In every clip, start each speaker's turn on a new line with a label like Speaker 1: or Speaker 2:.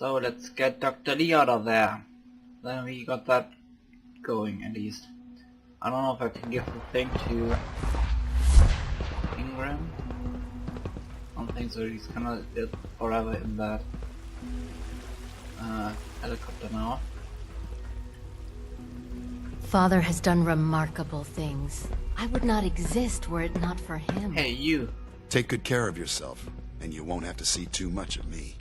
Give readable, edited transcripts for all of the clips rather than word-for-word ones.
Speaker 1: So let's get Dr. Lee out of there. Then we got that going at least. I don't know if I can give the thing to Ingram. I don't think so, he's gonna live forever in that helicopter now.
Speaker 2: Father has done remarkable things. I would not exist were it not for him.
Speaker 1: Hey, you.
Speaker 3: Take good care of yourself, and you won't have to see too much of me.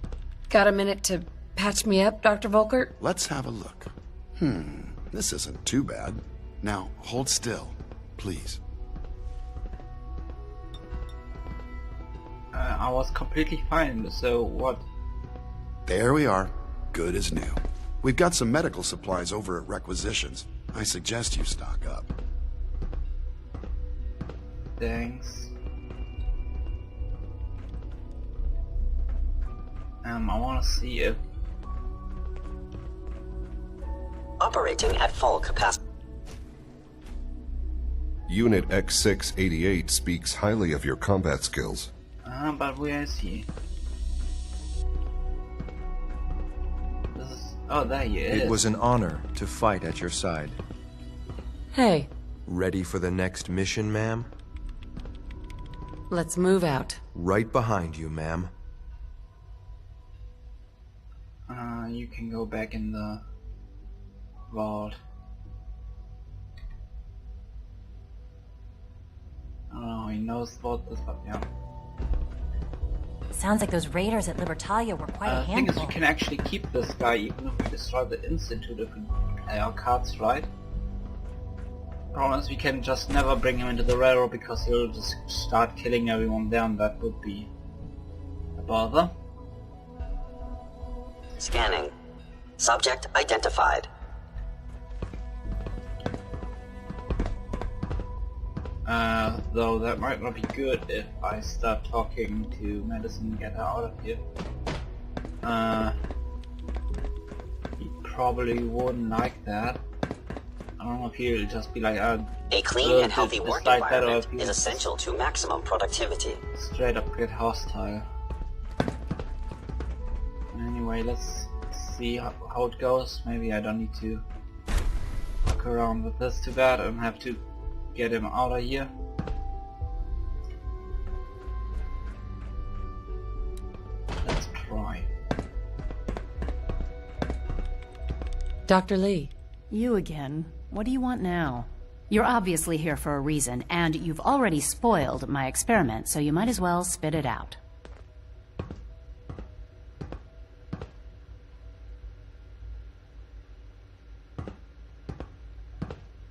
Speaker 4: Got a minute to patch me up, Dr. Volkert?
Speaker 3: Let's have a look. This isn't too bad. Now, hold still, please.
Speaker 1: I was completely fine, so what?
Speaker 3: There we are. Good as new. We've got some medical supplies over at Requisitions. I suggest you stock up.
Speaker 1: Thanks. I wanna see if...
Speaker 5: Operating at full capacity.
Speaker 6: Unit X688 speaks highly of your combat skills.
Speaker 1: But where is he? This is... Oh, there he is.
Speaker 7: It was an honor to fight at your side.
Speaker 4: Hey,
Speaker 7: Ready for the next mission, ma'am?
Speaker 4: let's move out.
Speaker 7: Right behind you, ma'am.
Speaker 1: You can go back in the vault. Oh, he knows about this, but yeah.
Speaker 2: Sounds like those raiders at Libertalia were quite a
Speaker 1: The thing is,
Speaker 2: handful.
Speaker 1: we can actually keep this guy even if we destroy the Institute if we play our cards right. Problem is, we can just never bring him into the railroad because he'll just start killing everyone there, and that would be a bother.
Speaker 5: Scanning. Subject identified.
Speaker 1: Though that might not be good if I start talking to Madison and get her out of here. He probably wouldn't like that. I don't know if he'll just be like,
Speaker 5: A clean and healthy work
Speaker 1: decide that, or
Speaker 5: environment
Speaker 1: if he'll
Speaker 5: is essential to maximum productivity.
Speaker 1: straight up get hostile. Anyway, let's see how it goes. Maybe I don't need to fuck around with this too bad and have to get him out of here. Let's try.
Speaker 4: Dr. Lee.
Speaker 8: You again. What do you want now? You're obviously here for a reason, and you've already spoiled my experiment, so you might as well spit it out.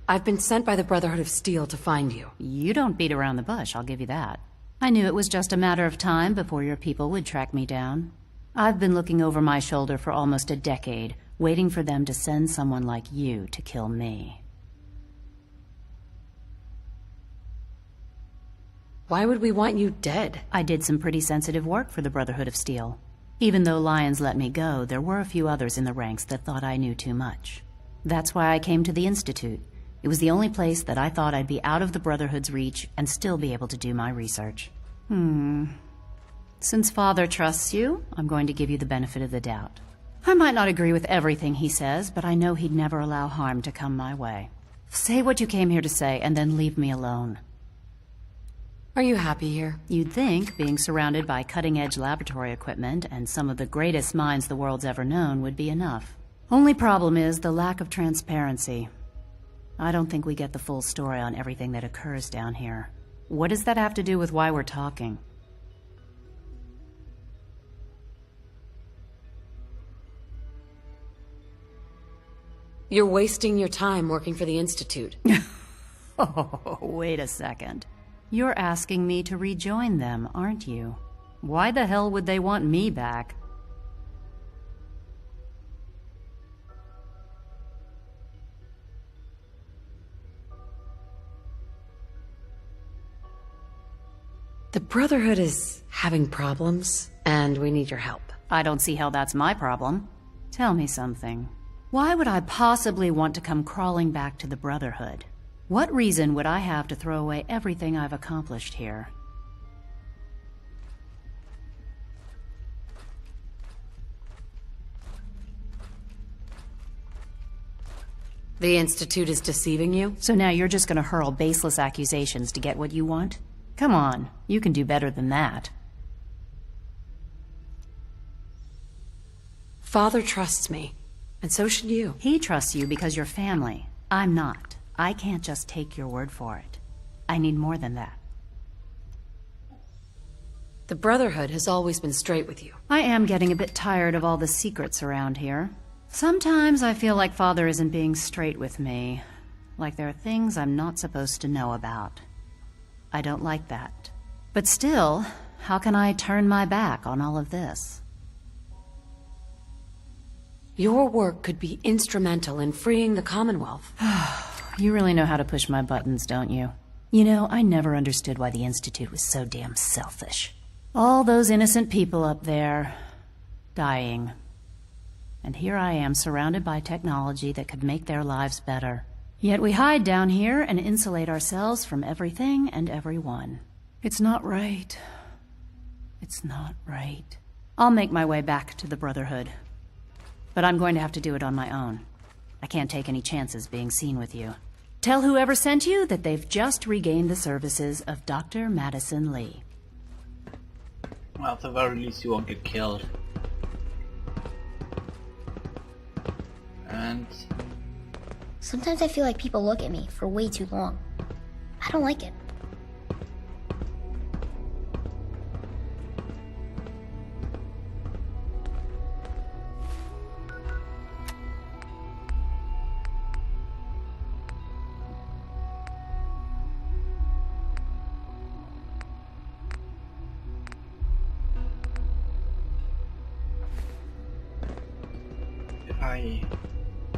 Speaker 4: I've been sent by the Brotherhood of Steel to find you.
Speaker 8: You don't beat around the bush, I'll give you that. I knew it was just a matter of time before your people would track me down. I've been looking over my shoulder for almost a decade, waiting for them to send someone like you to kill me.
Speaker 4: Why would we want you dead?
Speaker 8: I did some pretty sensitive work for the Brotherhood of Steel. Even though Lyons let me go, there were a few others in the ranks that thought I knew too much. That's why I came to the Institute. It was the only place that I thought I'd be out of the Brotherhood's reach and still be able to do my research. Since Father trusts you, I'm going to give you the benefit of the doubt. I might not agree with everything he says, but I know he'd never allow harm to come my way. Say what you came here to say, and then leave me alone.
Speaker 4: Are you happy here?
Speaker 8: You'd think being surrounded by cutting-edge laboratory equipment and some of the greatest minds the world's ever known would be enough. Only problem is the lack of transparency. I don't think we get the full story on everything that occurs down here. What does that have to do with why we're talking?
Speaker 4: You're wasting your time working for the Institute.
Speaker 8: Oh, wait a second. You're asking me to rejoin them, aren't you? Why the hell would they want me back?
Speaker 4: The Brotherhood is having problems, and we need your help.
Speaker 8: I don't see how that's my problem. Tell me something. Why would I possibly want to come crawling back to the Brotherhood? What reason would I have to throw away everything I've accomplished here?
Speaker 4: The Institute is deceiving you?
Speaker 8: So now you're just gonna hurl baseless accusations to get what you want? Come on, you can do better than that.
Speaker 4: Father trusts me, and so should you.
Speaker 8: He trusts you because you're family. I'm not. I can't just take your word for it. I need more than that.
Speaker 4: The Brotherhood has always been straight with you.
Speaker 8: I am getting a bit tired of all the secrets around here. Sometimes I feel like Father isn't being straight with me. Like there are things I'm not supposed to know about. I don't like that. But still, how can I turn my back on all of this?
Speaker 4: Your work could be instrumental in freeing the Commonwealth.
Speaker 8: You really know how to push my buttons, don't you? You know, I never understood why the Institute was so damn selfish. All those innocent people up there, dying. And here I am surrounded by technology that could make their lives better. Yet we hide down here and insulate ourselves from everything and everyone. It's not right. It's not right. I'll make my way back to the Brotherhood. But I'm going to have to do it on my own. I can't take any chances being seen with you. Tell whoever sent you that they've just regained the services of Dr. Madison Lee.
Speaker 1: Well, at the very least you won't get killed. And...
Speaker 9: Sometimes I feel like people look at me for way too long. I don't like it.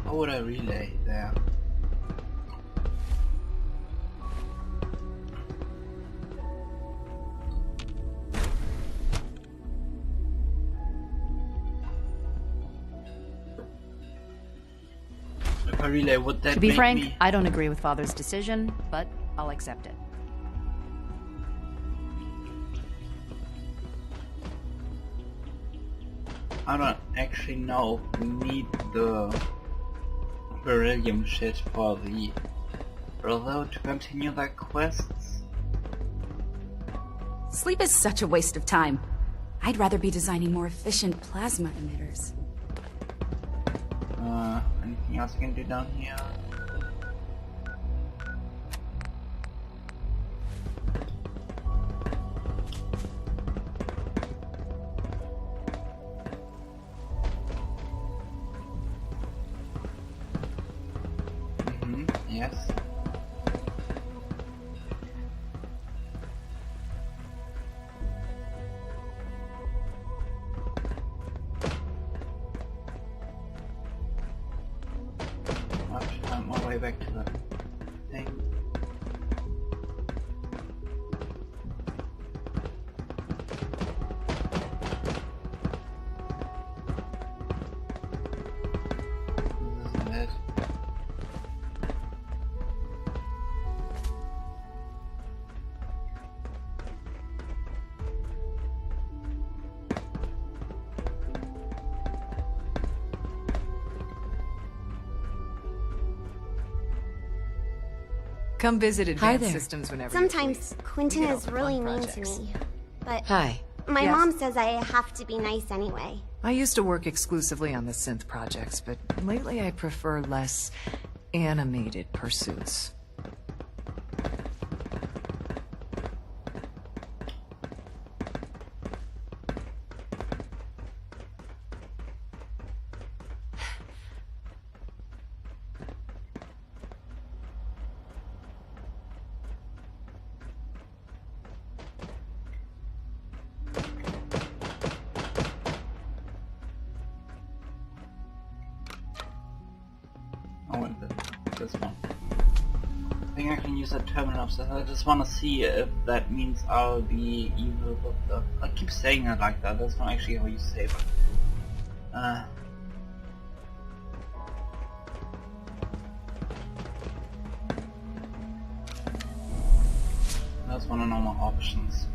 Speaker 1: How would I relay there? If I relay, would that
Speaker 8: To be
Speaker 1: make
Speaker 8: frank,
Speaker 1: me...
Speaker 8: I don't agree with Father's decision, but I'll accept it.
Speaker 1: I don't actually know. We need the beryllium shit for the Brotherhood to continue their quests.
Speaker 10: Sleep is such a waste of time. I'd rather be designing more efficient plasma emitters.
Speaker 1: Anything else I can do down here? Yes. I'll have to find my way back to the thing. This isn't it.
Speaker 11: Come visit
Speaker 4: Hi
Speaker 11: Advanced
Speaker 4: there.
Speaker 11: Systems whenever
Speaker 9: Sometimes Quentin
Speaker 11: You know,
Speaker 9: is really
Speaker 11: fun
Speaker 9: mean
Speaker 11: projects.
Speaker 9: to me. But
Speaker 4: Hi.
Speaker 9: my
Speaker 11: Yes.
Speaker 9: mom says I have to be nice anyway.
Speaker 11: I used to work exclusively on the synth projects, but lately I prefer less animated pursuits.
Speaker 1: I want this one. I think I can use that terminal upstairs. I just want to see if that means I'll be evil with the... I keep saying it like that, that's not actually how you say it. That's one of normal options.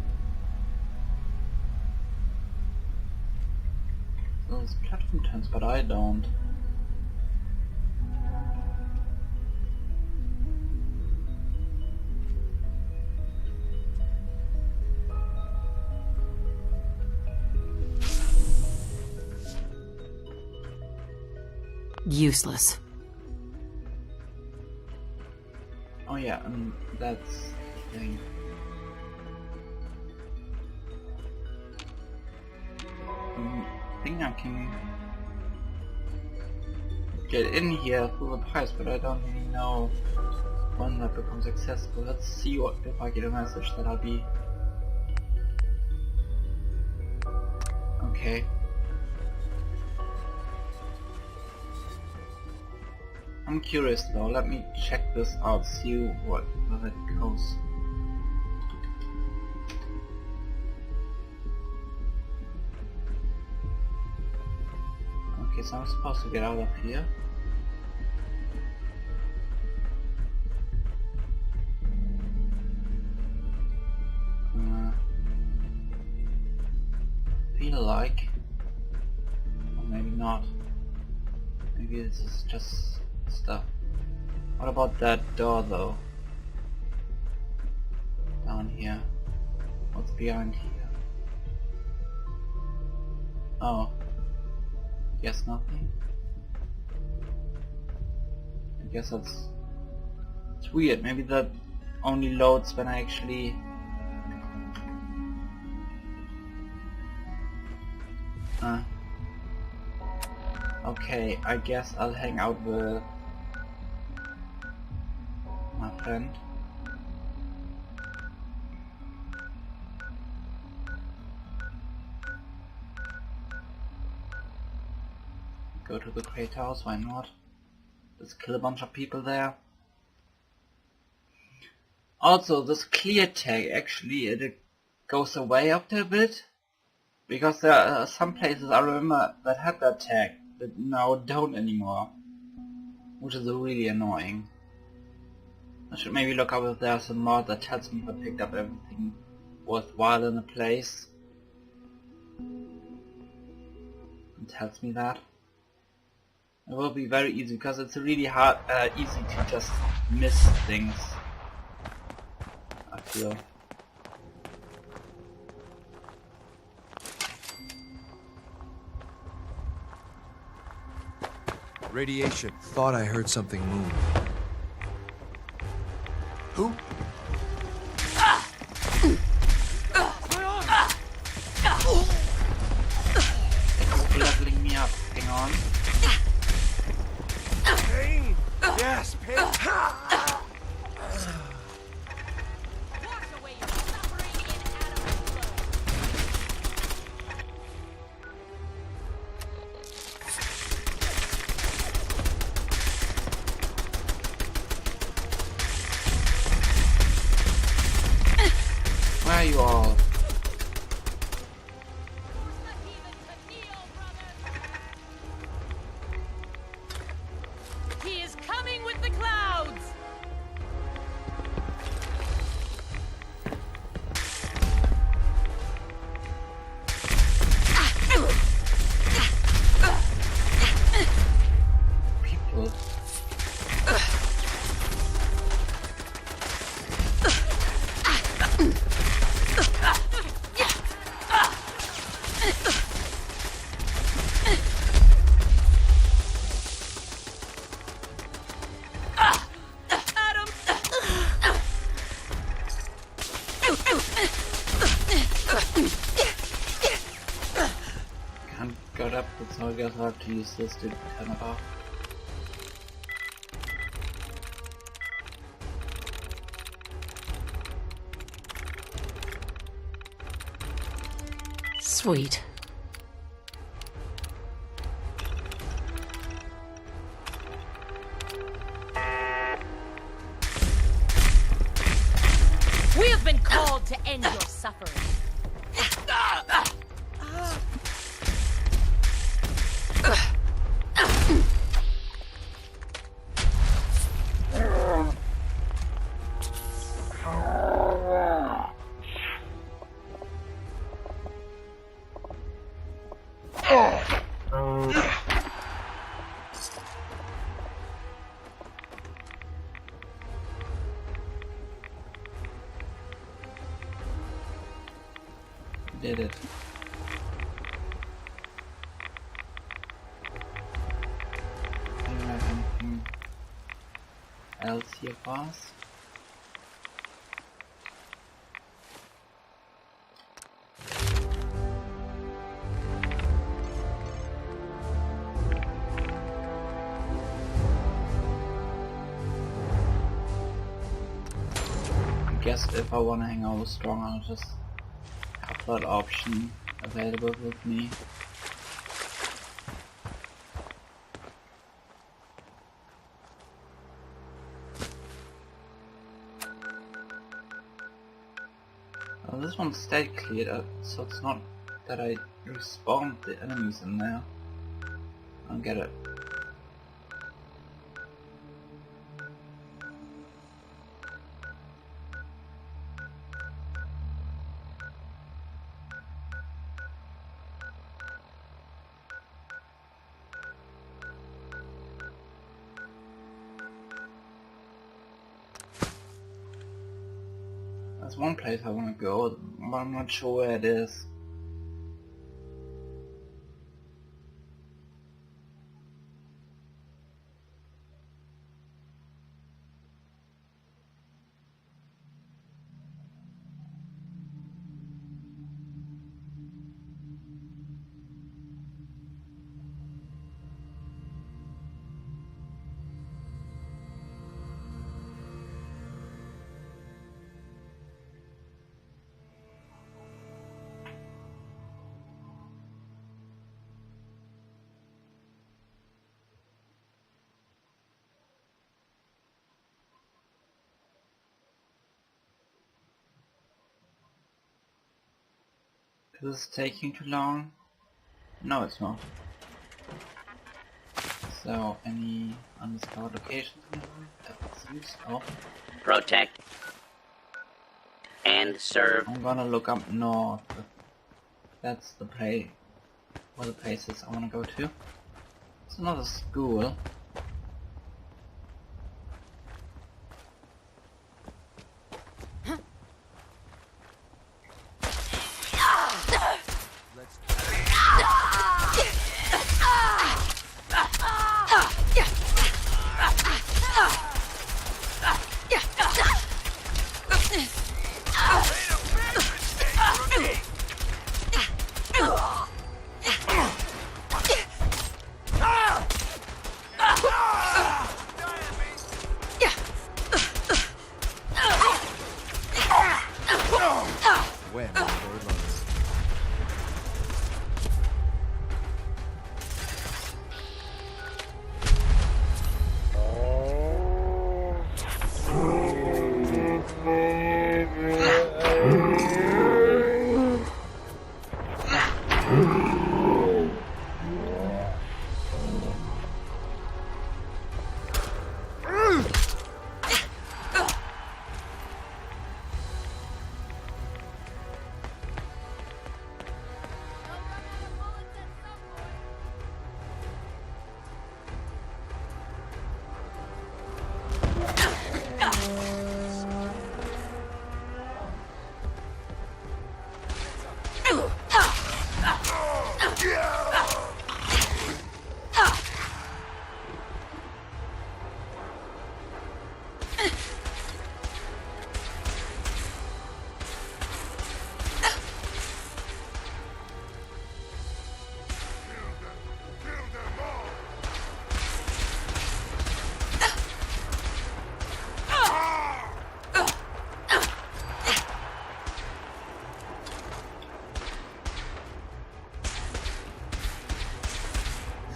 Speaker 1: So this platform turns, but I don't.
Speaker 4: Useless.
Speaker 1: Oh yeah, and that's the thing. I think I can get in here through the pipes, but I don't really know when that becomes accessible. Let's see what if I get a message that I'll be okay. I'm curious though, let me check this out, see where that goes. Okay, so I'm supposed to get out of here. Feel like, or maybe not. Maybe this is just stuff. What about that door though? Down here. What's behind here? Oh. Guess nothing. I guess it's weird. Maybe that only loads when I actually okay, I guess I'll hang out with my friend. Go to the crate house, why not? Let's kill a bunch of people there. Also, this clear tag, actually, it goes away after a bit. Because there are some places I remember that had that tag, that now don't anymore. Which is really annoying. I should maybe look up if there's a mod that tells me if I picked up everything worthwhile in a place. And tells me that. It will be very easy because it's really hard, easy to just miss things. I feel.
Speaker 7: Radiation. Thought I heard something move.
Speaker 3: Who?
Speaker 1: It's leveling me up. Hang on.
Speaker 7: Pain! Yes, pain!
Speaker 1: Where are you all?
Speaker 12: He is coming with the clouds!
Speaker 1: People. Can't get up, so I guess I'll have to use this to turn it off.
Speaker 4: Sweet.
Speaker 12: We have been called to end your suffering.
Speaker 1: Did it. here for us. I guess if I want to hang out with Strong, I'll just have that option available with me. Well, this one stayed cleared up, so it's not that I respawned the enemies in there. I don't get it. There's one place I want to go, but I'm not sure where it is. Is this taking too long? No, it's not. So, any undiscovered locations in the room? That seems so.
Speaker 13: Protect. And serve.
Speaker 1: I'm gonna look up north. That's the place. Where the places I wanna go to. It's another school.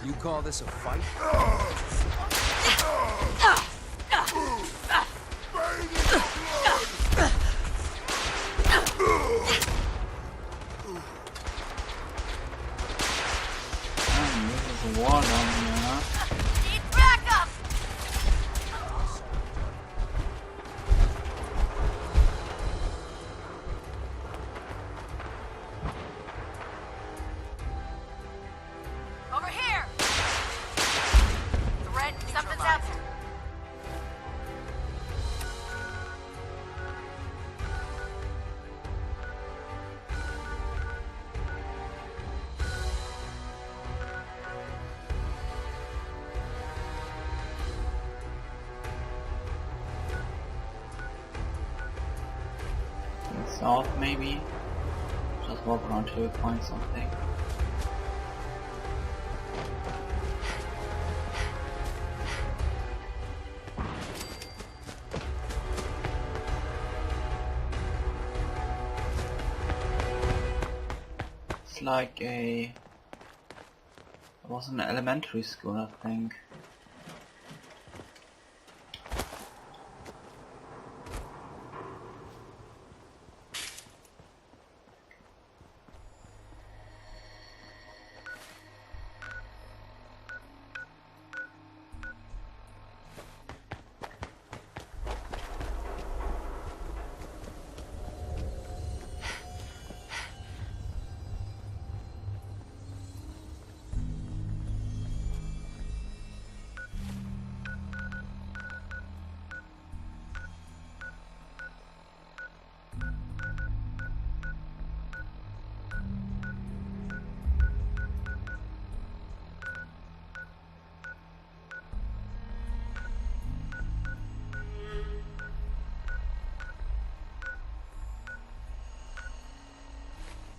Speaker 7: You call this a fight?
Speaker 1: There's a wall down here, huh?
Speaker 12: Need backup! Over here! Threat, something's out there.
Speaker 1: south maybe. Just walk around till we find something. It's like it was an elementary school, I think.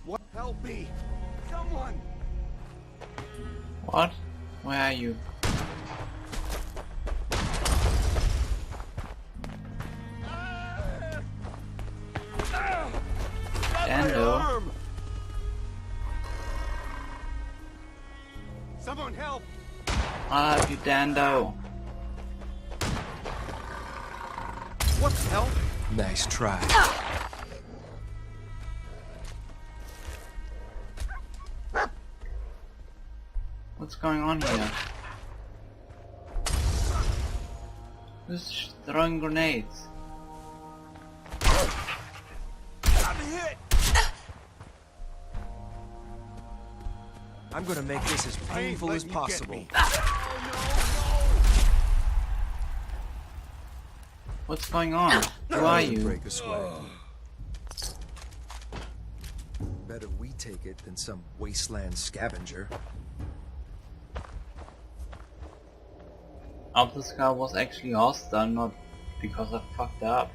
Speaker 7: What? Help me! Someone!
Speaker 1: What? Where are you? Dando?
Speaker 7: Someone help!
Speaker 1: I'll help you, Dando.
Speaker 7: What the hell? Nice try.
Speaker 1: What's going on here? Who's throwing grenades?
Speaker 7: I'm hit! I'm gonna make this as painful as possible.
Speaker 1: What's going on? Who are you?
Speaker 7: Break a sweat. Better we take it than some wasteland scavenger.
Speaker 1: This guy was actually hostile, not because I fucked up.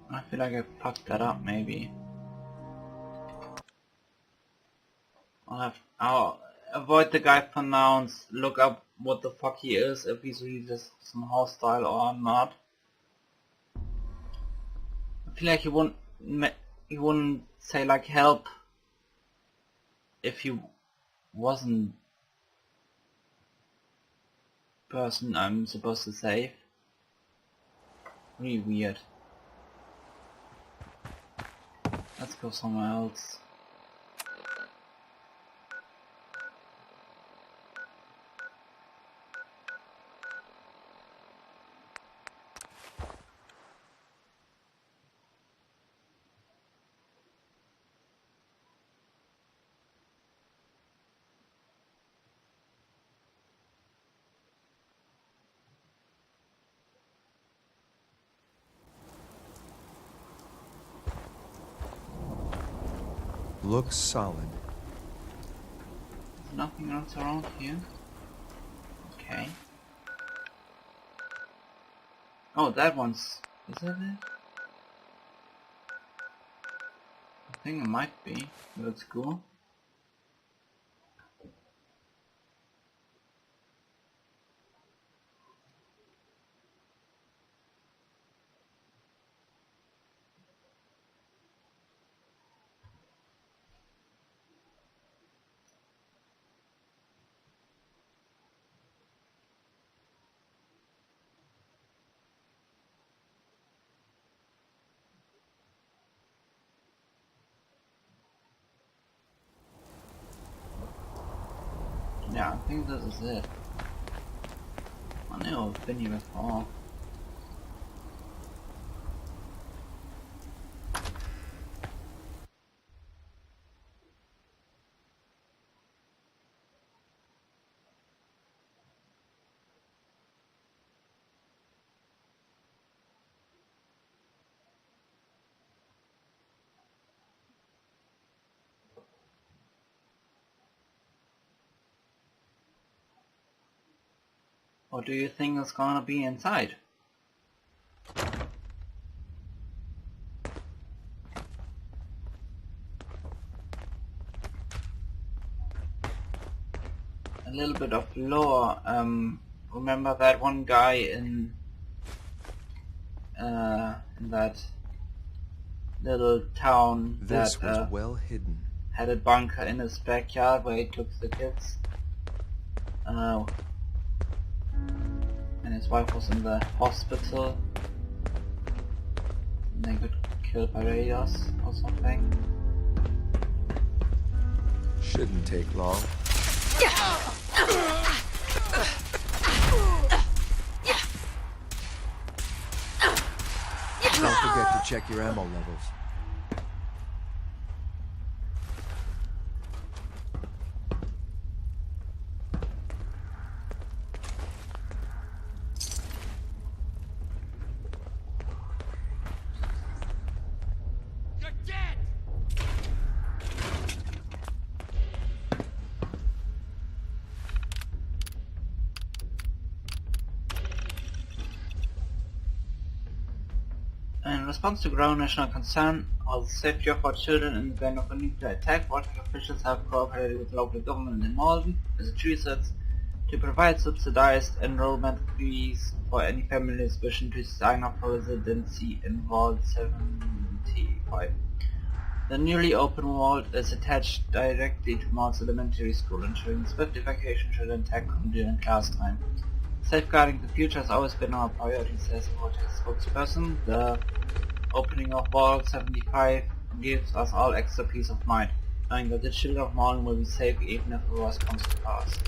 Speaker 1: I feel like I fucked that up, maybe. I'll avoid the guy for now and look up what the fuck he is, if he's really just some hostile or not. I feel like he wouldn't say like help if he wasn't person I'm supposed to save. Really weird. Let's go somewhere else.
Speaker 7: Looks solid.
Speaker 1: There's nothing else around here. Okay. Oh, that one's... is that it? I think it might be. It looks cool. Yeah, I think this is it. I know I've been here before. What do you think is gonna be inside? A little bit of lore. Remember that one guy in that little town
Speaker 7: This
Speaker 1: that
Speaker 7: was well hidden.
Speaker 1: had a bunker in his backyard where he took the kids, and his wife was in the hospital and they got killed by raiders or something.
Speaker 7: Shouldn't take long. Don't forget to check your ammo levels.
Speaker 1: In response to growing national concern or the safety of our children in the event of a nuclear attack, Baltic officials have cooperated with local government in Malden, Massachusetts, to provide subsidized enrollment fees for any families wishing to sign up for residency in Vault 75. The newly opened vault is attached directly to Malt's elementary school, ensuring swift evacuation should an attack come during class time. Safeguarding the future has always been our priority, says a Vortex spokesperson. The opening of Vault 75 gives us all extra peace of mind, knowing that the children of Malden will be safe even if the worst comes to pass.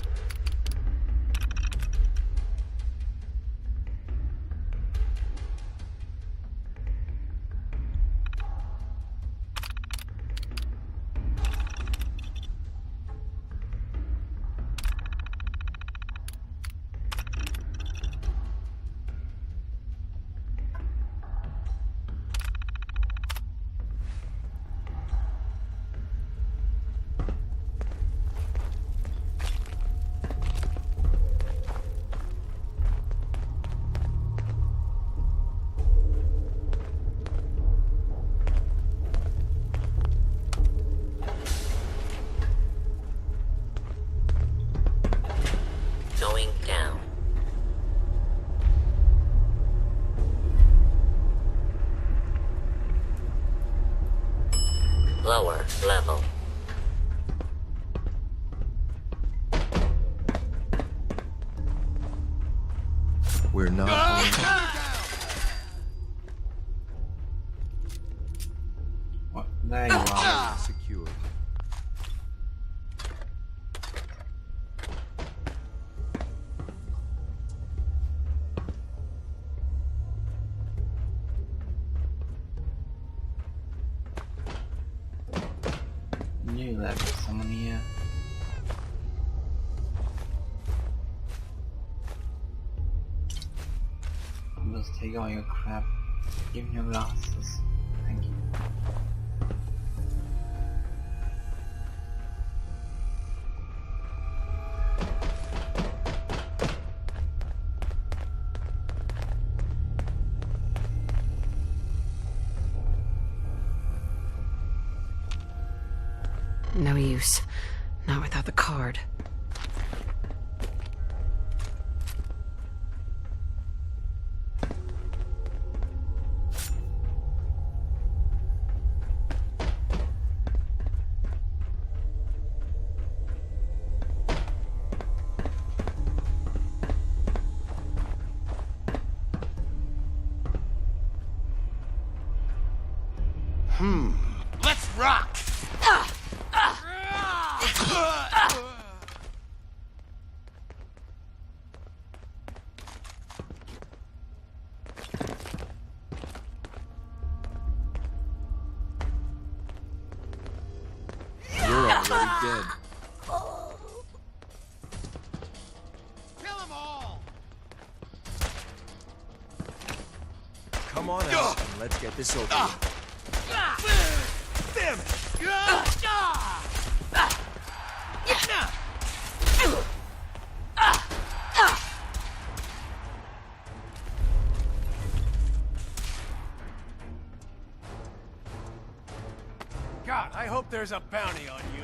Speaker 5: Going down. Lower level.
Speaker 7: We're not on.
Speaker 1: What? There you are.
Speaker 7: Secure.
Speaker 1: Knew that was someone here. Just take all your crap. Even your glasses. Thank you.
Speaker 4: No use. Not without the card.
Speaker 12: Let's rock!
Speaker 7: You're already dead.
Speaker 12: Kill them all!
Speaker 7: Come on out and let's get this over with.
Speaker 12: Damn it! hope there's a bounty on you.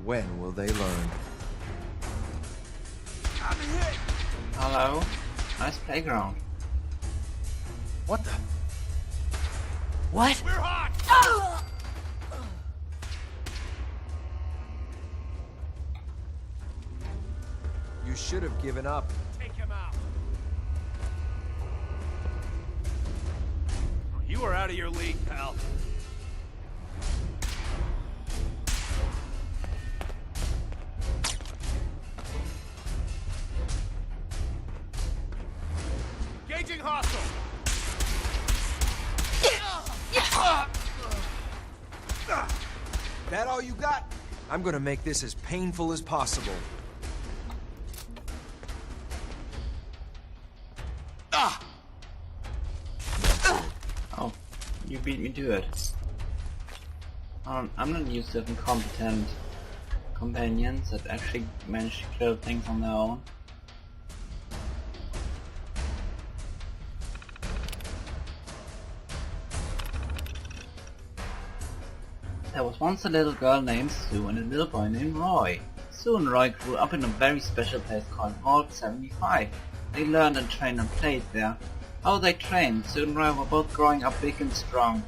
Speaker 7: When will they learn?
Speaker 12: I'm hit!
Speaker 1: Hello? Nice playground.
Speaker 12: What the?
Speaker 10: What?
Speaker 12: We're hot!
Speaker 7: You should have given up.
Speaker 12: Take him out. You are out of your league, pal. Engaging hostile.
Speaker 7: That all you got? I'm gonna make this as painful as possible.
Speaker 1: Oh, you beat me to it. I'm not used to having competent companions that actually manage to kill things on their own. There was once a little girl named Sue and a little boy named Roy. Sue and Roy grew up in a very special place called Vault 75. They learned and trained and played there. How they trained, Sue and Roy were both growing up big and strong.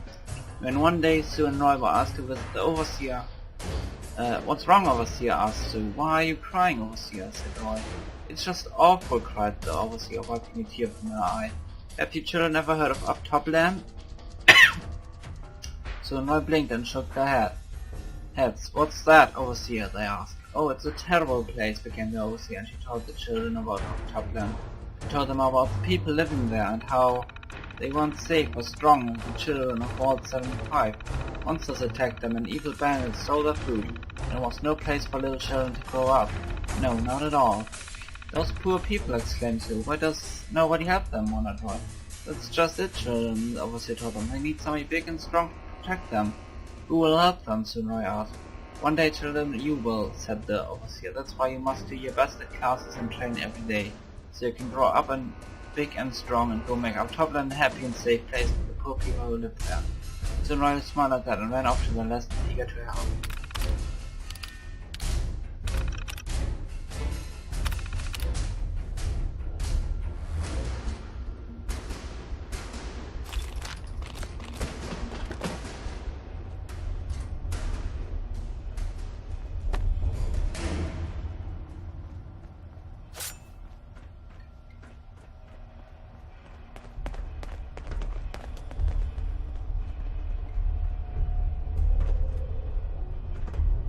Speaker 1: When one day Sue and Roy were asked to visit the Overseer. What's wrong, Overseer? Asked Sue. Why are you crying, Overseer? Said Roy. It's just awful, cried the Overseer, wiping a tear from her eye. Have you children ever heard of Up Top Land? Sue and Roy blinked and shook their heads. What's that, Overseer? They asked. Oh, it's a terrible place, began the Overseer, and she told the children about Up Top Land. She told them about the people living there and how they weren't safe or strong as the children of Vault 75. Monsters attacked them and evil bandits stole their food. There was no place for little children to grow up. No, not at all. Those poor people, exclaimed Sue. Why does nobody help them, wondered Roy. That's just it, children, the Overseer told them. They need somebody big and strong to protect them. Who will help them? Sue and Roy asked. One day, children, you will, said the Overseer. That's why you must do your best at classes and train every day, so you can grow up and big and strong and go make Up Top Land a happy and safe place for the poor people who live there. Sue and Roy smiled at that and ran off to the lesson, eager to help.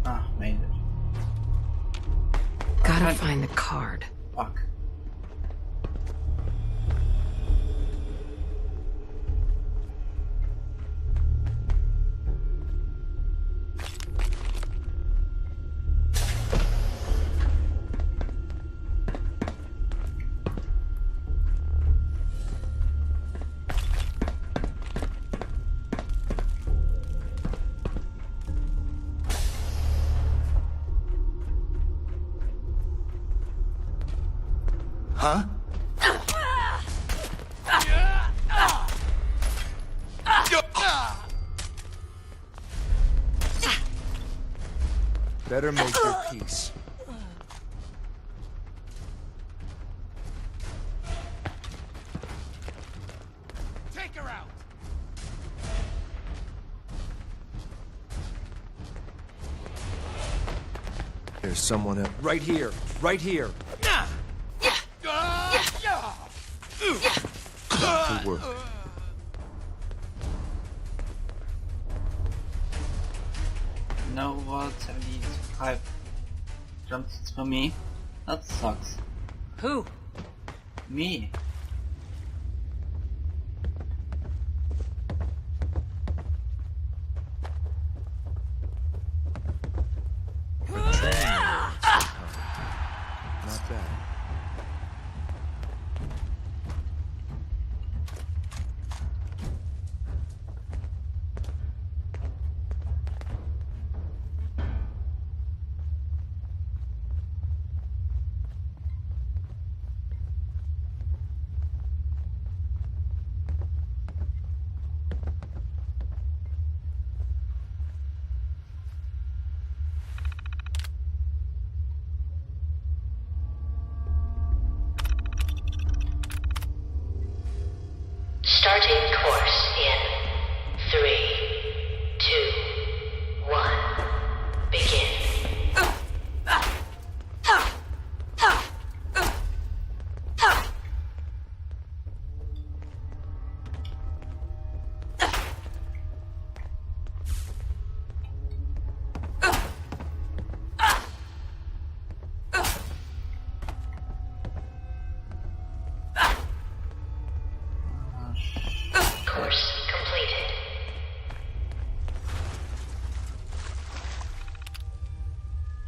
Speaker 1: Ah, made it.
Speaker 4: Gotta find the card.
Speaker 1: Fuck.
Speaker 3: Huh?
Speaker 7: Better make your peace.
Speaker 12: Take her out!
Speaker 7: There's someone else. Right here. Right here.
Speaker 6: Good work.
Speaker 1: No Vault 75 jumps for me. That sucks.
Speaker 10: Who?
Speaker 1: Me.
Speaker 7: Not bad.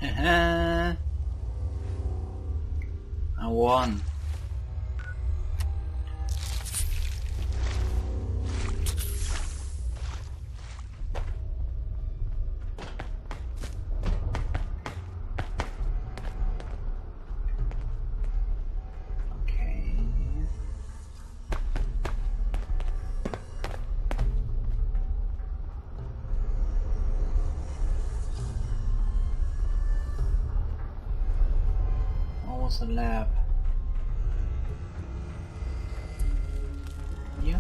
Speaker 1: I won. A lab. Yeah.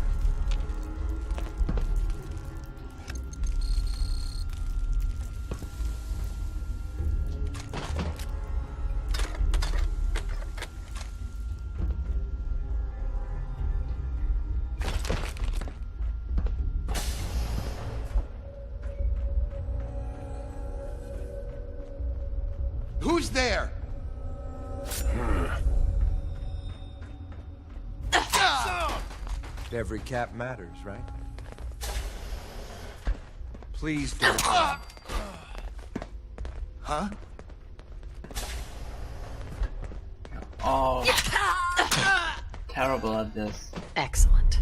Speaker 3: Who's there?
Speaker 7: Every cap matters, right? Please don't. Huh?
Speaker 1: Oh, terrible at this.
Speaker 4: Excellent.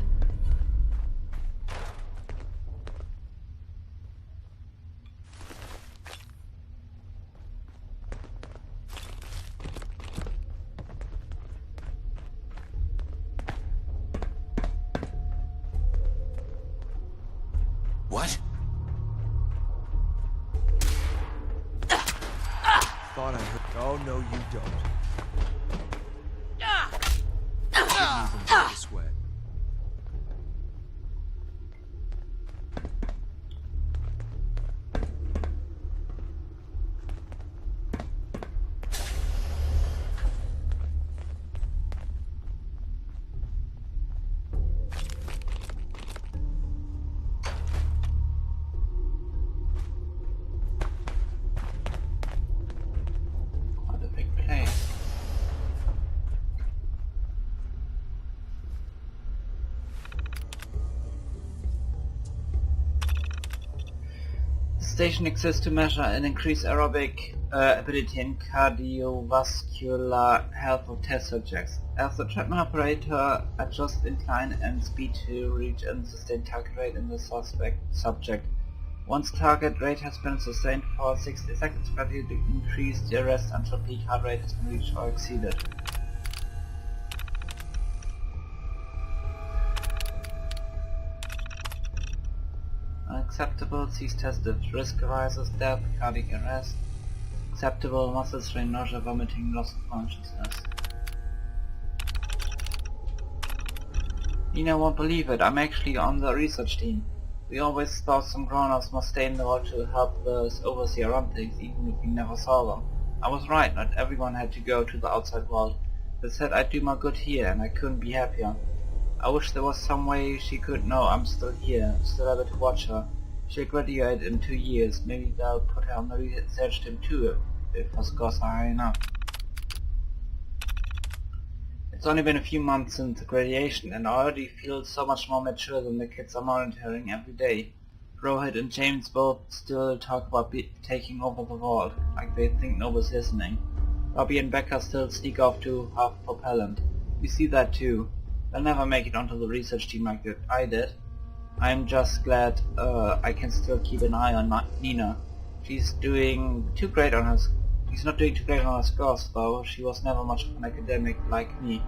Speaker 3: What?
Speaker 7: Thought I heard. Oh no, you don't. Didn't even break a sweat.
Speaker 1: The station exists to measure and increase aerobic ability and cardiovascular health of test subjects. As the treadmill operator adjusts incline and speed to reach and sustain target rate in the subject. Once target rate has been sustained for 60 seconds, gradually increase the rest until peak heart rate has been reached or exceeded. Unacceptable, cease tested, risk arises, death, cardiac arrest. Acceptable, muscle strain, nausea, vomiting, loss of consciousness. Nina won't believe it, I'm actually on the research team. We always thought some grown-ups must stay in the world to help the overseer run things, even if we never saw them. I was right, not everyone had to go to the outside world. They said I'd do my good here, and I couldn't be happier. I wish there was some way she could know I'm still here, still able to watch her. She'll graduate in 2 years, maybe they'll put her on the research team too, if her scores are high enough. It's only been a few months since graduation, and I already feel so much more mature than the kids I'm monitoring every day. Rohit and James both still talk about taking over the world, like they think nobody's listening. Robbie and Becca still sneak off to half propellant. We see that too. They'll never make it onto the research team like I did. I'm just glad I can still keep an eye on Nina. She's not doing too great on her scores though. She was never much of an academic like me.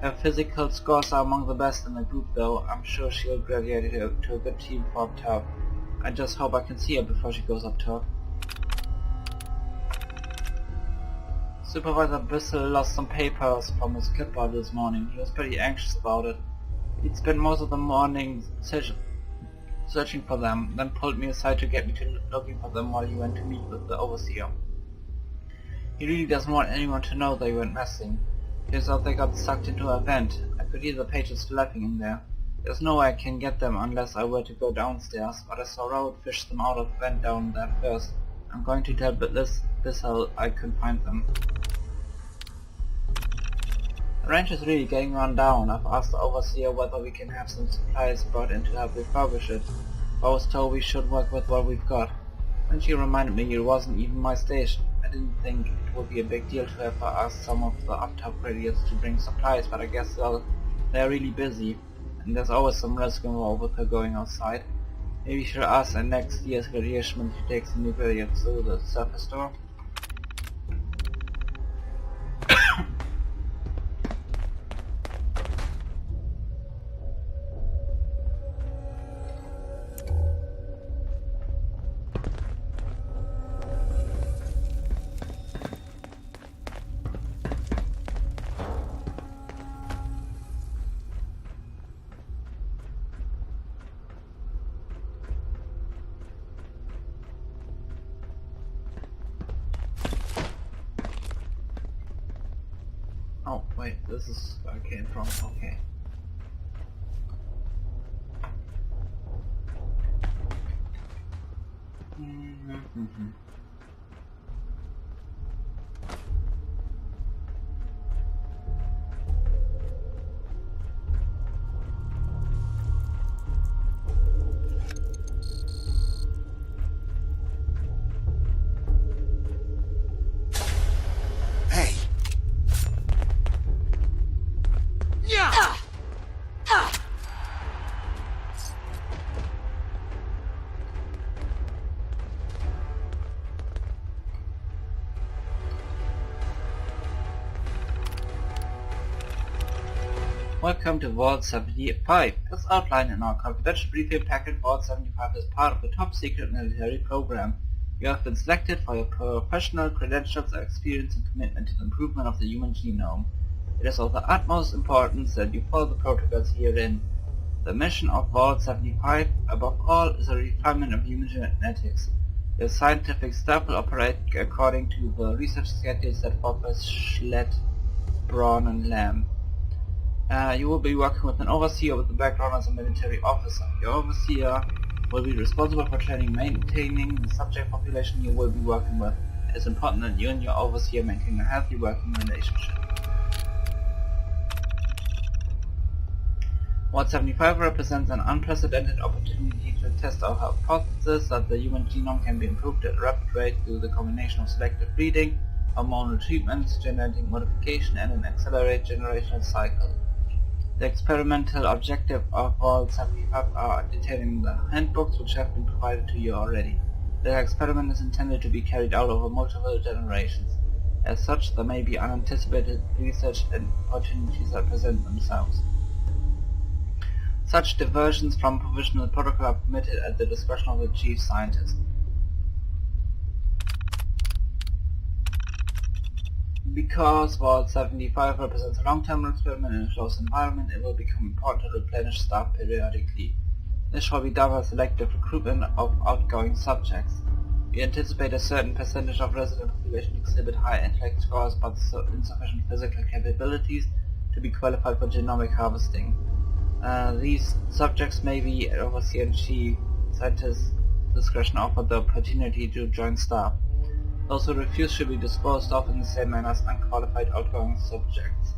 Speaker 1: Her physical scores are among the best in the group though. I'm sure she'll graduate to a good team for up top. I just hope I can see her before she goes up top. Supervisor Bissell lost some papers from his clipboard this morning. He was pretty anxious about it. He'd spent most of the morning searching for them, then pulled me aside to get me to looking for them while he went to meet with the overseer. He really doesn't want anyone to know they went missing. Turns out they got sucked into a vent. I could hear the pages flapping in there. There's no way I can get them unless I were to go downstairs, but I saw Raoul fish them out of the vent down there first. I'm going to tell Bissell I couldn't find them. The ranch is really getting run down. I've asked the overseer whether we can have some supplies brought in to help refurbish it. I was told we should work with what we've got. Then she reminded me it wasn't even my station. I didn't think it would be a big deal to have asked some of the up-top radios to bring supplies, but I guess they're really busy, and there's always some risk involved with her going outside. Maybe we should ask her next year's graduation when she takes the new radio to the surface store. Oh, wait, this is where I came from, okay.
Speaker 3: Hey!
Speaker 1: Welcome to Vault 75. As outlined in our confidential briefing packet, Vault 75 is part of a top-secret military program. You have been selected for your professional credentials, experience, and commitment to the improvement of the human genome. It is of the utmost importance that you follow the protocols herein. The mission of Vault 75, above all, is a refinement of human genetics. Your scientific staff will operate according to the research schedules set forth by Schlett, Braun, and Lamb. You will be working with an overseer with a background as a military officer. Your overseer will be responsible for training and maintaining the subject population you will be working with. It is important that you and your overseer maintain a healthy working relationship. Vault 75 represents an unprecedented opportunity to test our hypothesis that the human genome can be improved at a rapid rate through the combination of selective breeding, hormonal treatments, genetic modification, and an accelerated generational cycle. The experimental objective of Vault 75 are detailed in the handbooks which have been provided to you already. The experiment is intended to be carried out over multiple generations. As such, there may be unanticipated research and opportunities that present themselves. Such diversions from provisional protocol are permitted at the discretion of the chief scientist. Because Vault 75 represents a long-term experiment in a closed environment, it will become important to replenish staff periodically. This shall be done by selective recruitment of outgoing subjects. We anticipate a certain percentage of resident population exhibit high intellect scores but insufficient physical capabilities to be qualified for genomic harvesting. These subjects may be at overseer and chief scientist's discretion offered the opportunity to join staff. Those who refuse should be disposed of in the same manner as unqualified outgoing subjects.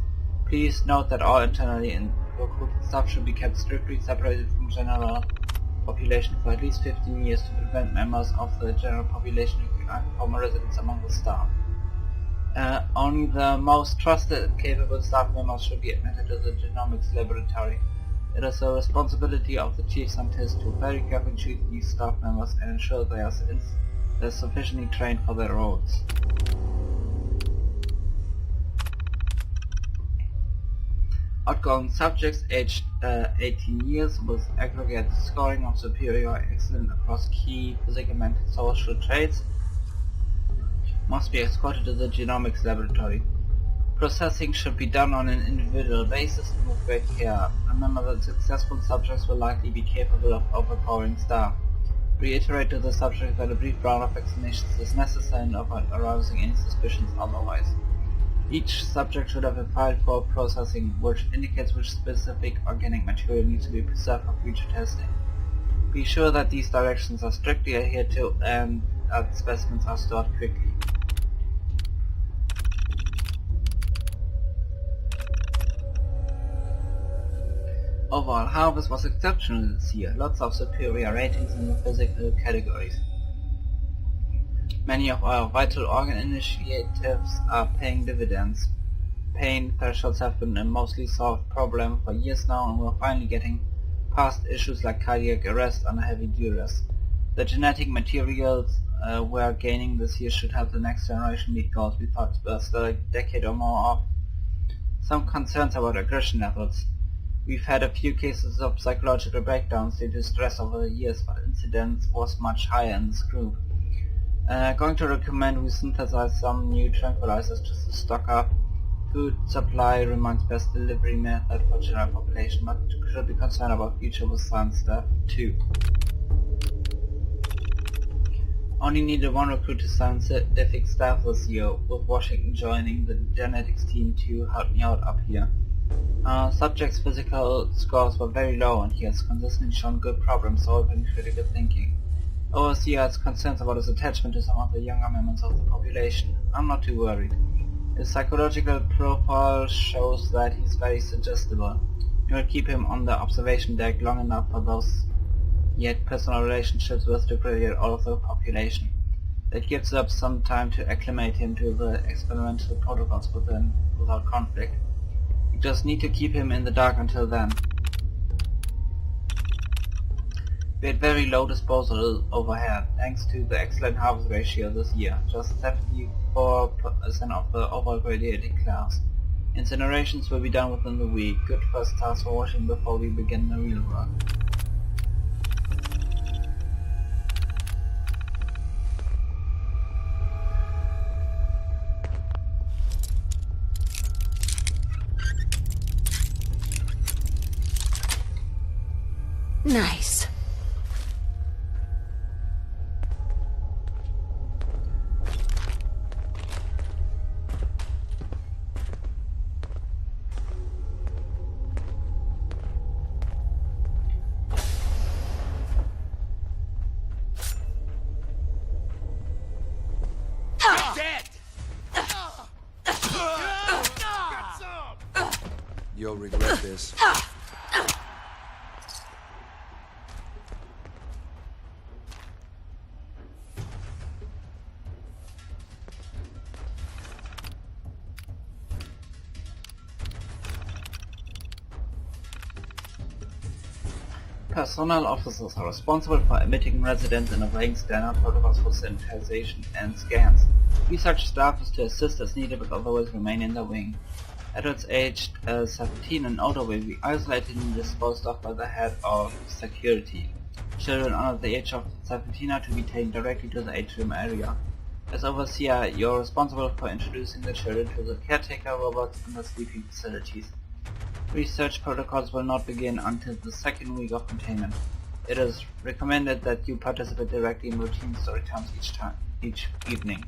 Speaker 1: Please note that all internally recruited staff should be kept strictly separated from general population for at least 15 years to prevent members of the general population to become former residents among the staff. Only the most trusted and capable staff members should be admitted to the genomics laboratory. It is the responsibility of the chief scientist to very carefully treat these staff members and ensure they are sufficiently trained for their roles. Outgoing subjects aged 18 years with aggregate scoring of superior or excellent across key physical, mental, social traits must be escorted to the genomics laboratory. Processing should be done on an individual basis and with great care. Remember that successful subjects will likely be capable of overpowering staff. Reiterate to the subject that a brief round of vaccinations is necessary and avoid arousing any suspicions otherwise. Each subject should have a file for processing which indicates which specific organic material needs to be preserved for future testing. Be sure that these directions are strictly adhered to and that specimens are stored quickly. Overall harvest was exceptional this year, lots of superior ratings in the physical categories. Many of our vital organ initiatives are paying dividends. Pain thresholds have been a mostly solved problem for years now, and we're finally getting past issues like cardiac arrest under heavy duress. The genetic materials we're gaining this year should help the next generation meet goals we thought were still a decade or more off. Some concerns about aggression levels. We've had a few cases of psychological breakdowns due to stress over the years, but incidence was much higher in this group. Going to recommend we synthesize some new tranquilizers just to stock up. Food supply remains best delivery method for general population, but should be concerned about future with science staff too. Only needed one recruit to scientific staff this year, with Washington joining the genetics team to help me out up here. Subject's physical scores were very low, and he has consistently shown good problem solving and critical thinking. Overseer has concerns about his attachment to some of the younger members of the population. I'm not too worried. His psychological profile shows that he's very suggestible. We will keep him on the observation deck long enough for those yet personal relationships with to create all of the population. That gives up some time to acclimate him to the experimental protocols without conflict. We just need to keep him in the dark until then. We had very low disposal overhead, thanks to the excellent harvest ratio this year, just 74% of the overall gradiated class. Incinerations will be done within the week, good first task for washing before we begin the real work.
Speaker 4: Nice.
Speaker 12: Dead!
Speaker 7: You'll regret this.
Speaker 1: Personnel officers are responsible for admitting residents and obeying standard protocols for sanitization and scans. Research staff is to assist as needed but otherwise remain in the wing. Adults aged 17 and older will be isolated and disposed of by the head of security. Children under the age of 17 are to be taken directly to the atrium area. As overseer, you're responsible for introducing the children to the caretaker robots and the sleeping facilities. Research protocols will not begin until the second week of containment. It is recommended that you participate directly in routine story times each evening.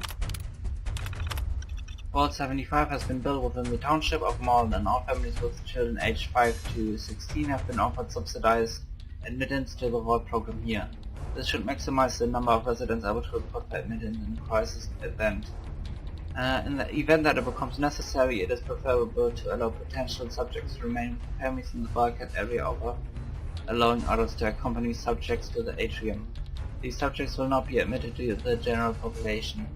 Speaker 1: Vault 75 has been built within the township of Malden, and all families with children aged 5 to 16 have been offered subsidized admittance to the vault program here. This should maximize the number of residents able to report for admittance in a crisis event. In the event that it becomes necessary, it is preferable to allow potential subjects to remain with families in the bulkhead area over allowing others to accompany subjects to the atrium. These subjects will not be admitted to the general population.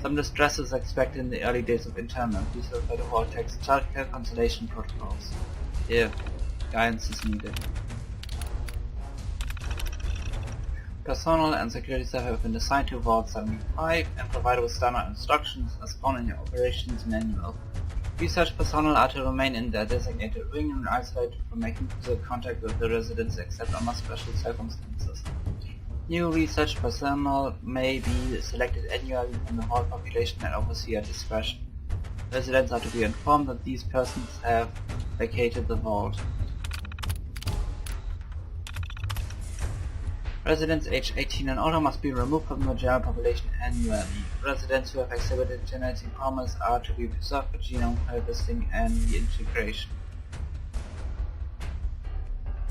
Speaker 1: Some distress is expected in the early days of internment. Please refer to Vortex childcare consolation protocols if guidance is needed. Personnel and security staff have been assigned to Vault 75 and provided with standard instructions as found in your operations manual. Research personnel are to remain in their designated wing and isolated from making physical contact with the residents except under special circumstances. New research personnel may be selected annually from the Vault population at overseer discretion. Residents are to be informed that these persons have vacated the Vault. Residents aged 18 and older must be removed from the general population annually. Residents who have exhibited genetic promise are to be preserved for genome harvesting and reintegration.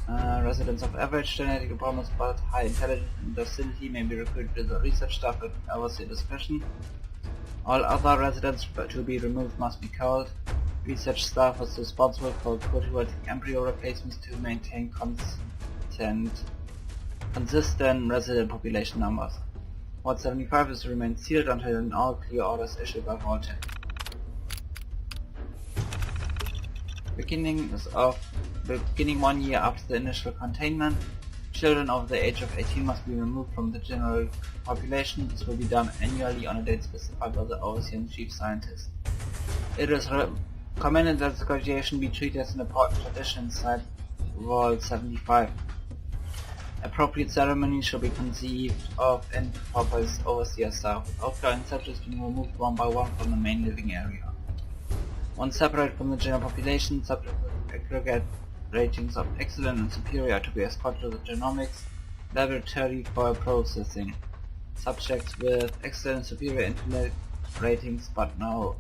Speaker 1: Residents of average genetic promise but high intelligence and docility may be recruited to the research staff at overseer discretion. All other residents to be removed must be culled. Research staff is responsible for cultivating embryo replacements to maintain consistent resident population numbers. Vault 75 is to remain sealed until an all clear order is issued by Vault 10. Beginning 1 year after the initial containment, children over the age of 18 must be removed from the general population. This will be done annually on a date specified by the Overseer and Chief Scientist. It is recommended that the graduation be treated as an important tradition inside Vault 75. Appropriate ceremonies shall be conceived of and performed by the Overseer staff, outlying subjects being removed one by one from the main living area. Once separate from the general population, subjects with aggregate ratings of excellent and superior are to be escorted to the genomics laboratory for processing. Subjects with excellent and superior intellect ratings but not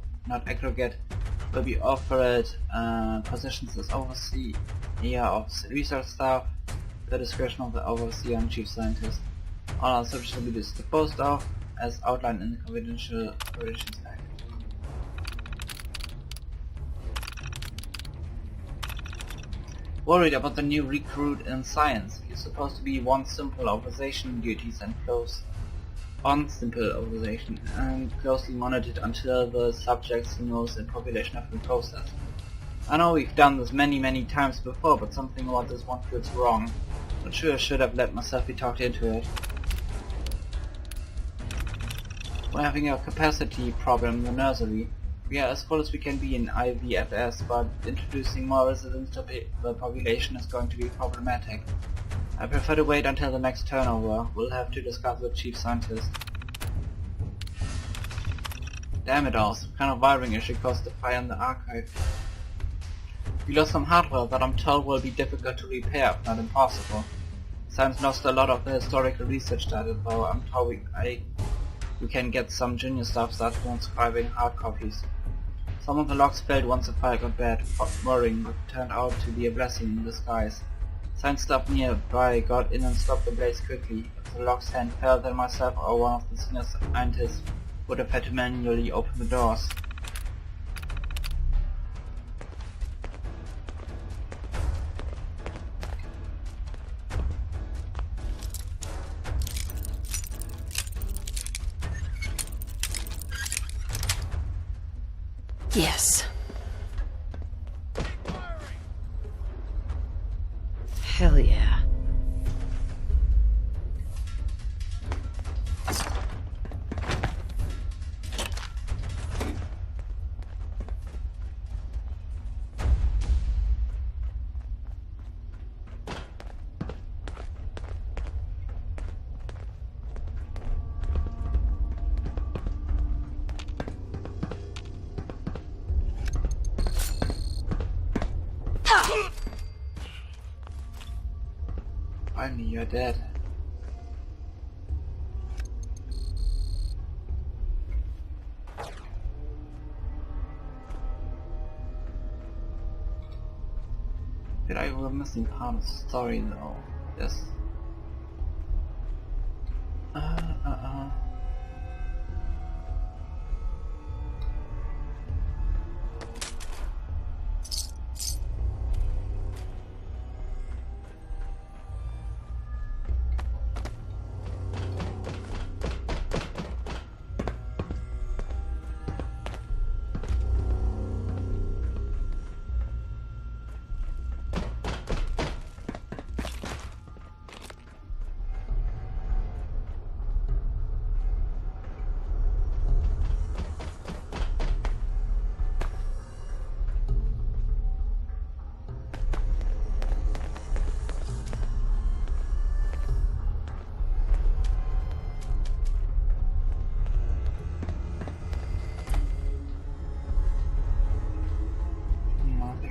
Speaker 1: aggregate will be offered positions as overseer of research staff, the discretion of the overseer and chief scientist. All other subjects will be disposed of as outlined in the Confidential Operations Act. Worried about the new recruit in science. He's supposed to be one simple organization duties and closely monitored until the subjects he knows and population have been processed. I know we've done this many times before, but something about this one feels wrong. Not sure I should have let myself be talked into it. We're having a capacity problem in the nursery. We are as full as we can be in IVFS, but introducing more residents to the population is going to be problematic. I prefer to wait until the next turnover. We'll have to discuss with Chief Scientist. Damn it all, some kind of wiring issue caused the fire in the archive. We lost some hardware that I'm told will be difficult to repair, if not impossible. Science lost a lot of the historical research data, though I'm told we can get some junior staff started transcribing hard copies. Some of the logs failed once the fire got bad, worrying, but turned out to be a blessing in disguise. Science staff nearby got in and stopped the blaze quickly. If the log's hand fell, then myself or one of the senior scientists would have had to manually open the doors.
Speaker 4: Yes. Hell yeah.
Speaker 1: Finally, you're dead. Did I go missing part of the story though? Yes.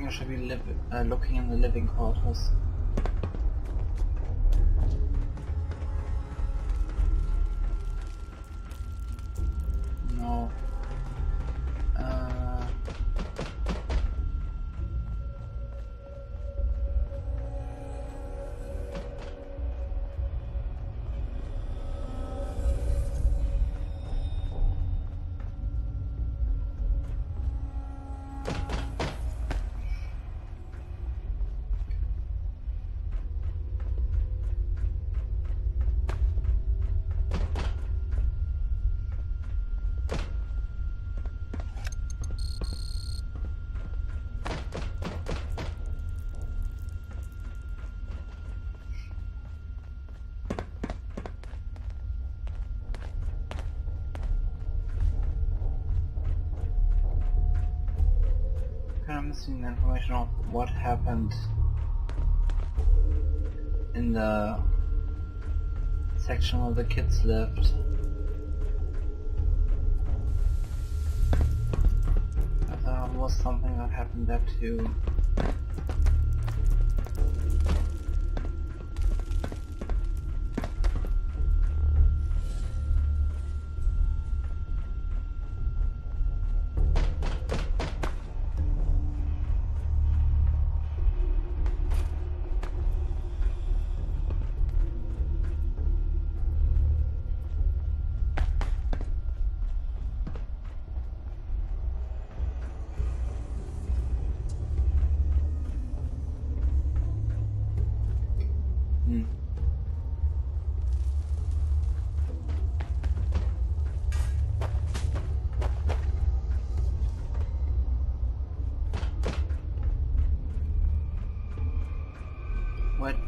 Speaker 1: I should be looking in the living quarters. No. kind of missing the information of what happened in the section where the kids lived. There was something that happened there too.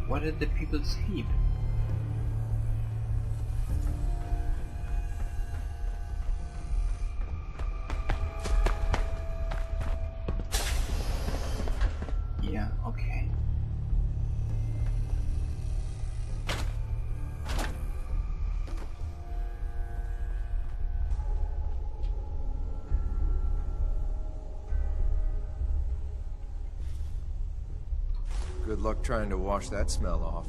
Speaker 1: Where did the people sleep? Yeah, okay.
Speaker 7: Good luck trying to wash that smell off.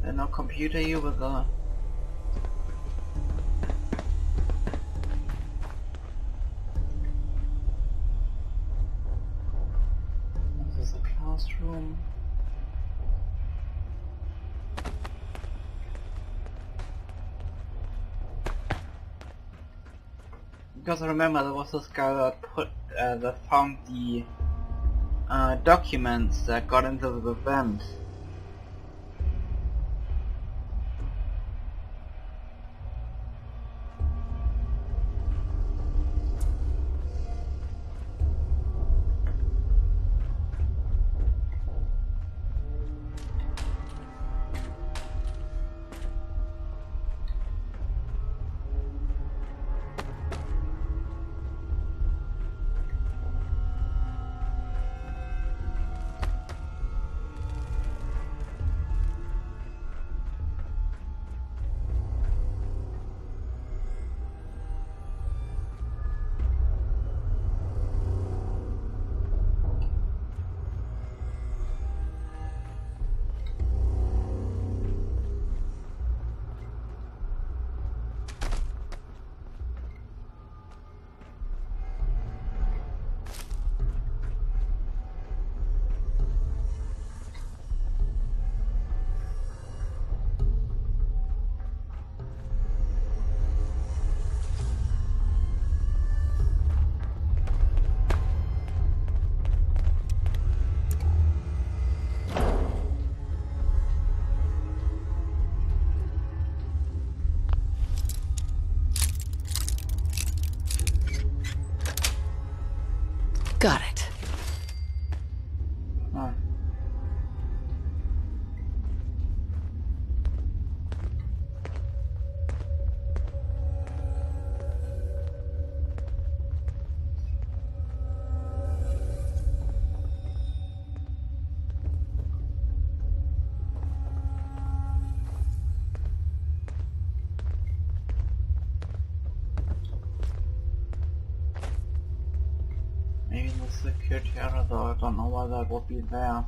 Speaker 1: And now computer you with a... This is a classroom. Because I remember there was this guy that found the documents that got into the vent.
Speaker 4: Got it.
Speaker 1: Oh. Maybe the security error though, I don't know why that would be there.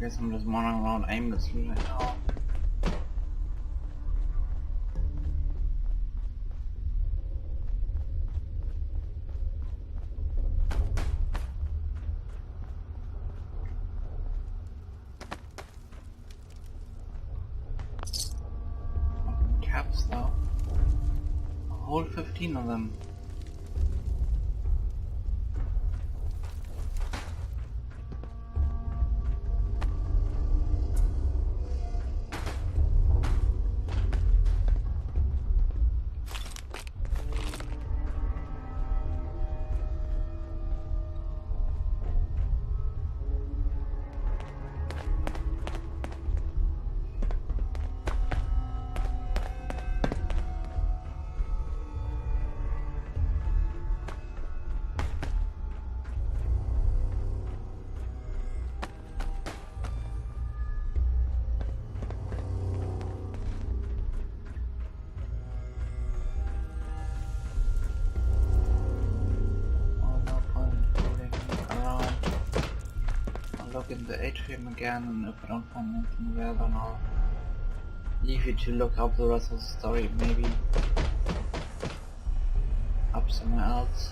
Speaker 1: guess I'm just wandering around aimlessly right now. Caps though. A whole 15 of them. Look in the atrium again, and if I don't find anything there, then I'll leave you to look up the rest of the story, maybe up somewhere else.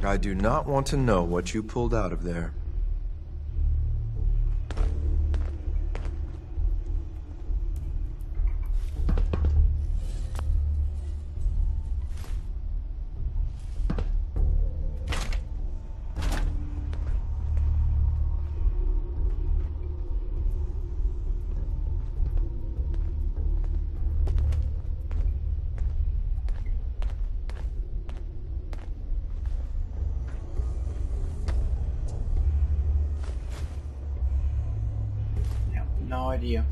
Speaker 7: I do not want to know what you pulled out of there.
Speaker 1: No idea.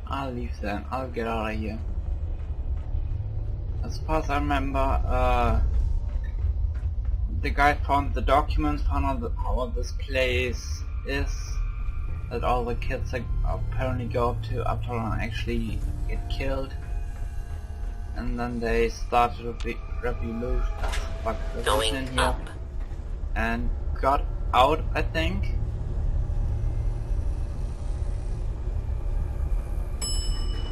Speaker 1: I'll leave then. I'll get out of here. As far as I remember, the guy found the documents, found out how this place is, that all the kids apparently go up to after and actually get killed, and then they started a big revolution in here
Speaker 5: up.
Speaker 1: and got out, I think.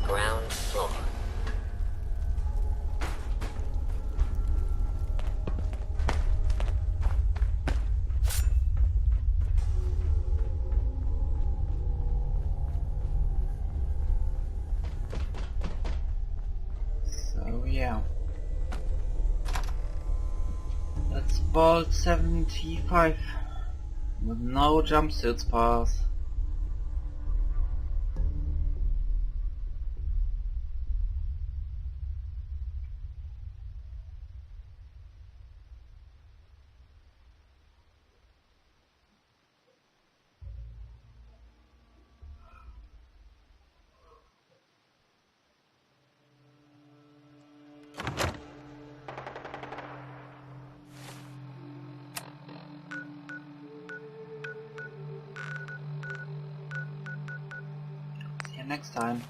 Speaker 5: Ground floor.
Speaker 1: So yeah. That's Vault 75 with no jumpsuits pass. next time.